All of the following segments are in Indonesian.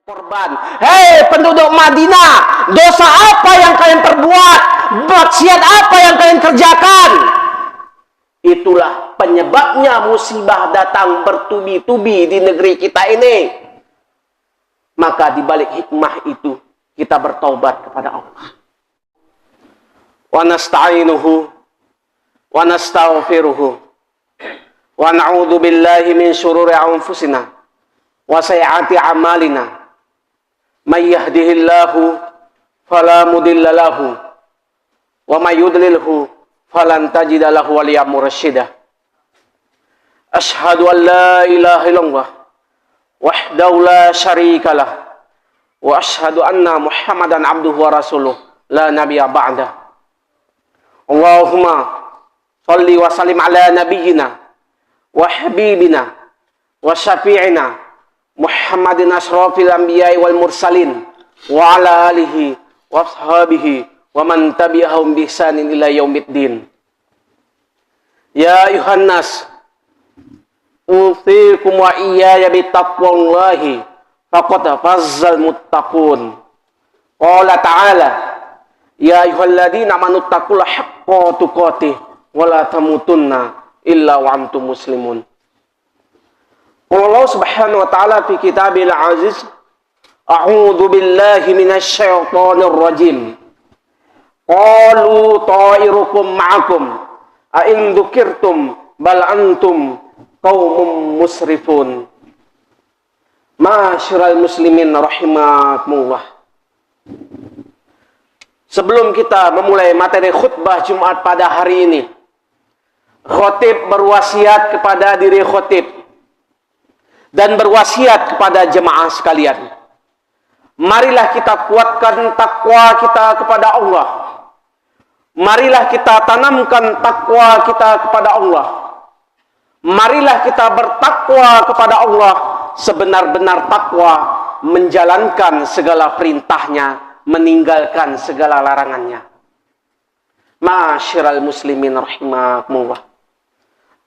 korban. Hei penduduk Madinah, dosa apa yang kalian perbuat? Maksiat apa yang kalian kerjakan? Itulah penyebabnya musibah datang bertubi-tubi di negeri kita ini. Maka di balik hikmah itu kita bertaubat kepada Allah. Wa nasta'inuhu wa nastaghfiruhu wa na'udzu billahi min syururi anfusina wa sayyiati a'malina. May yahdihillahu fala mudilla lahu wa may yudlilhu falan tajida lahu waliyyan mursyida. Asyhadu an la ilaha illallah wahdahu la syarika lah wa asyhadu anna Muhammadan abduhu wa rasuluh la nabiyya ba'da. Allahumma shalli wa sallim ala nabiyyina wa habibina wa syafi'ina Muhammadin asrafil anbiya'i wal mursalin wa ala alihi wa ashabihi wa man tabi'ahum bi ihsanin ila yaumiddin. Ya ayuhan nas, usikum wa iyaya bi taqwallahi faqad fazzal muttaqun. Qala ta'ala, ya ayyuhalladzina amanu taqullaha haqqa tuqatih wa la tamutunna illa wa antum muslimun. Allah subhanahu wa ta'ala fi kitabil aziz, a'udzu billahi minasy syaithanir rajim. Qalu ta'irukum ma'akum a in dzukirtum bal antum qaumun musrifun. Ma'asyiral muslimin rahimakumullah. Sebelum kita memulai materi khutbah Jumat pada hari ini, khatib berwasiat kepada diri khatib dan berwasiat kepada jemaah sekalian. Marilah kita kuatkan takwa kita kepada Allah. Marilah kita tanamkan takwa kita kepada Allah. Marilah kita bertakwa kepada Allah sebenar-benar takwa, menjalankan segala perintahnya, meninggalkan segala larangannya. Ma'asyiral muslimin rahimakumullah.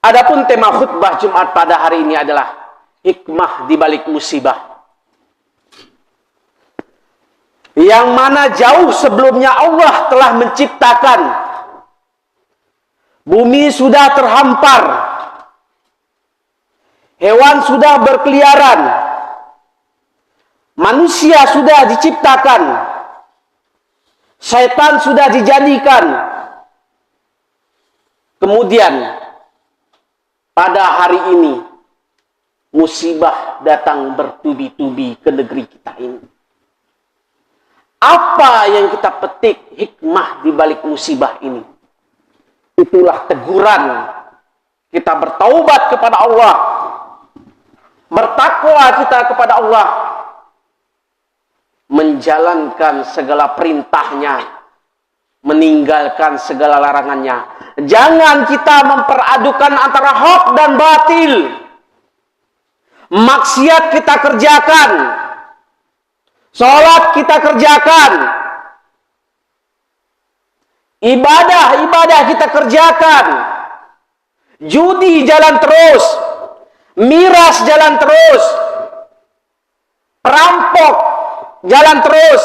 Adapun tema khutbah Jumat pada hari ini adalah hikmah di balik musibah. Yang mana jauh sebelumnya Allah telah menciptakan. Bumi sudah terhampar. Hewan sudah berkeliaran. Manusia sudah diciptakan. Syaitan sudah dijadikan. Kemudian pada hari ini musibah datang bertubi-tubi ke negeri kita ini. Apa yang kita petik hikmah di balik musibah ini? Itulah teguran kita bertaubat kepada Allah, bertakwa kita kepada Allah, menjalankan segala perintahnya, meninggalkan segala larangannya. Jangan kita memperadukan antara hak dan batil. Maksiat kita kerjakan, sholat kita kerjakan, ibadah kita kerjakan, judi jalan terus, miras jalan terus, perampok jalan terus.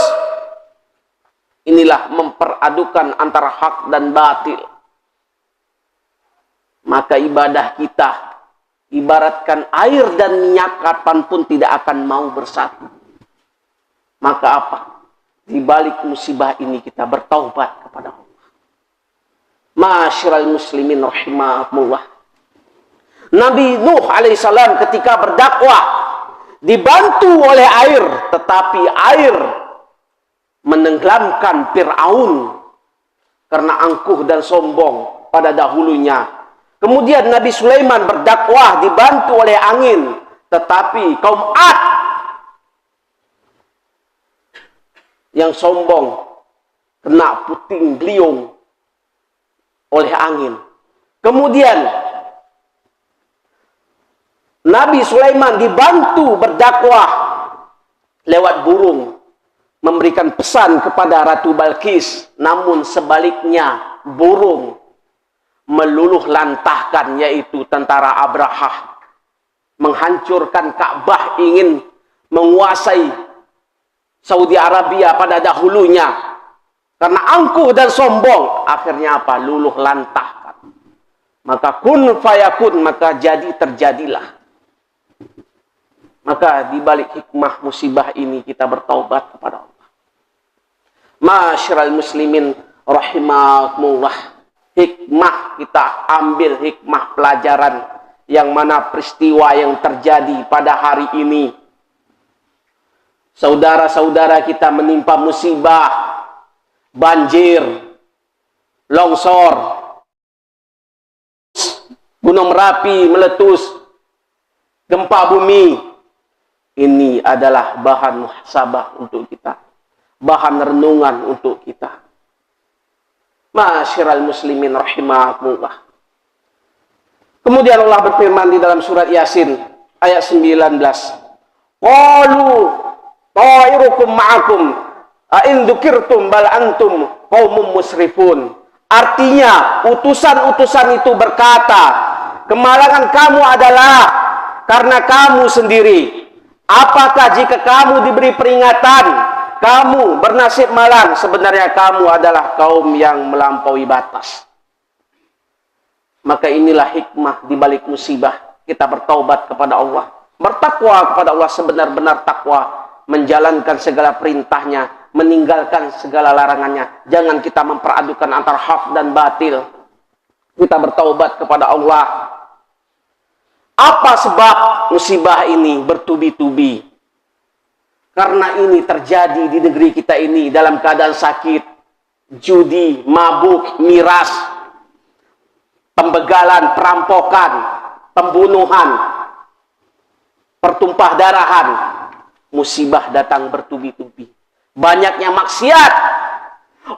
Inilah memperadukan antara hak dan batil. Maka ibadah kita ibaratkan air dan minyak, kapanpun tidak akan mau bersatu. Maka apa? Di balik musibah ini kita bertaubat kepada Allah. Ma'asyiral muslimin rahimakumullah. Nabi Nuh alaihissalam ketika berdakwah dibantu oleh air, tetapi air menenggelamkan Fir'aun karena angkuh dan sombong pada dahulunya. Kemudian Nabi Sulaiman berdakwah dibantu oleh angin, tetapi kaum Ad yang sombong kena puting beliung oleh angin. Kemudian Nabi Sulaiman dibantu berdakwah lewat burung, memberikan pesan kepada Ratu Balkis, namun sebaliknya burung meluluh lantahkan, yaitu tentara Abraha, menghancurkan Ka'bah, ingin menguasai Saudi Arabia pada dahulunya. Karena angkuh dan sombong, akhirnya apa? Luluh lantah. Maka kun fayakun, maka jadi terjadilah. Maka di balik hikmah musibah ini kita bertaubat kepada Allah. Ma'asyiral muslimin rahimakumullah. Hikmah kita ambil hikmah pelajaran yang mana peristiwa yang terjadi pada hari ini. Saudara-saudara kita menimpa musibah, banjir, longsor, Gunung Merapi meletus, gempa bumi. Ini adalah bahan muhasabah untuk kita, bahan renungan untuk kita. Ma'asyiral muslimin rahimakumullah. Kemudian Allah berfirman di dalam surat Yasin ayat 19. Qalu ta'irukum ma'akum a'in dzukirtum bal antum qaumum musrifun. Artinya utusan-utusan itu berkata, kemalangan kamu adalah karena kamu sendiri. Apakah jika kamu diberi peringatan, kamu bernasib malang? Sebenarnya kamu adalah kaum yang melampaui batas. Maka inilah hikmah di balik musibah. Kita bertaubat kepada Allah, bertakwa kepada Allah sebenar-benar takwa, menjalankan segala perintahnya, meninggalkan segala larangannya. Jangan kita memperadukan antara hak dan batil. Kita bertaubat kepada Allah. Apa sebab musibah ini bertubi-tubi? Karena ini terjadi di negeri kita ini dalam keadaan sakit, judi, mabuk, miras, pembegalan, perampokan, pembunuhan, pertumpah darahan. Musibah datang bertubi-tubi. Banyaknya maksiat.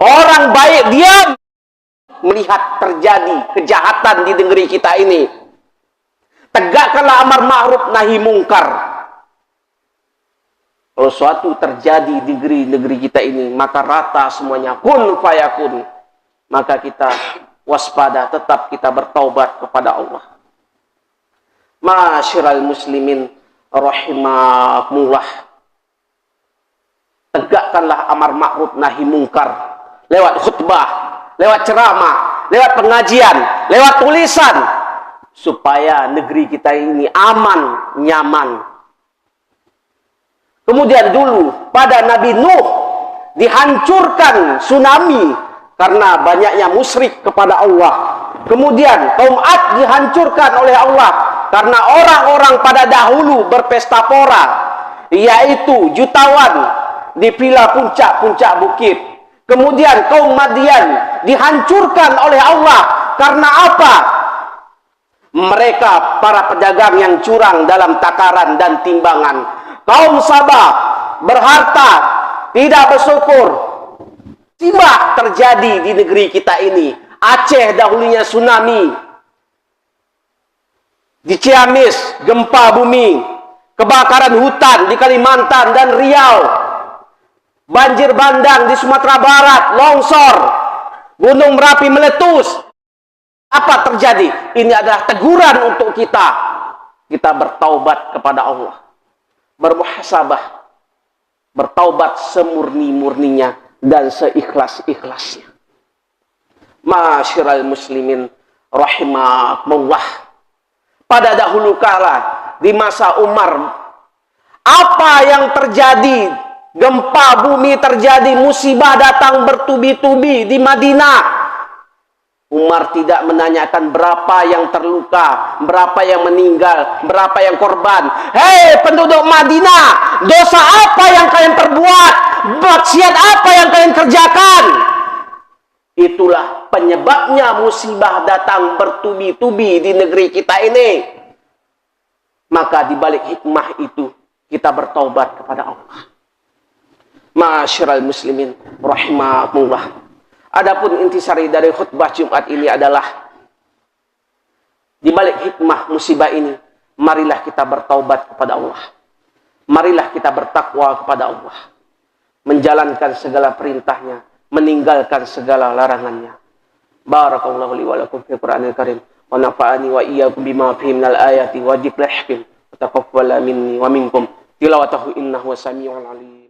Orang baik diam melihat terjadi kejahatan di negeri kita ini. Tegakkanlah amar ma'ruf nahi mungkar. Kalau suatu terjadi di negeri kita ini, maka rata semuanya kun fayakun. Maka kita waspada, tetap kita bertaubat kepada Allah. Ma'asyiral muslimin rahimakumullah. Tegakkanlah amar ma'ruf nahi mungkar lewat khutbah, lewat ceramah, lewat pengajian, lewat tulisan, supaya negeri kita ini aman, nyaman. Kemudian dulu pada Nabi Nuh dihancurkan tsunami karena banyaknya musyrik kepada Allah. Kemudian kaum Ad dihancurkan oleh Allah karena orang-orang pada dahulu berpesta pora, yaitu jutawan di villa puncak-puncak bukit. Kemudian kaum Madian dihancurkan oleh Allah karena apa? Mereka para pedagang yang curang dalam takaran dan timbangan. Kaum Sabah berharta, tidak bersyukur. Musibah terjadi di negeri kita ini. Aceh dahulunya tsunami. Di Ciamis gempa bumi, kebakaran hutan di Kalimantan dan Riau. Banjir bandang di Sumatera Barat, longsor. Gunung Merapi meletus. Apa terjadi? Ini adalah teguran untuk kita. Kita bertaubat kepada Allah. Bermuhasabah. Bertaubat semurni-murninya dan seikhlas-ikhlasnya. Ma'asyiral muslimin rahimakumullah. Pada dahulu kala di masa Umar, apa yang terjadi? Gempa bumi terjadi, musibah datang bertubi-tubi di Madinah. Umar tidak menanyakan berapa yang terluka, berapa yang meninggal, berapa yang korban. Hei penduduk Madinah, dosa apa yang kalian perbuat? Maksiat apa yang kalian kerjakan? Itulah penyebabnya musibah datang bertubi-tubi di negeri kita ini. Maka di balik hikmah itu kita bertaubat kepada Allah. Ma'asyiral muslimin rahimakumullah. Adapun intisari dari khutbah Jumat ini adalah di balik hikmah musibah ini, marilah kita bertaubat kepada Allah. Marilah kita bertakwa kepada Allah. Menjalankan segala perintahnya, meninggalkan segala larangannya. Barakallahu li wa lakum fil Qur'anil Karim wa nafa'ani wa iyyakum bima fihi minal ayati wa dzikril hakim. Taqabbal minni wa minkum tilawatahu innahu wasami'ul alim.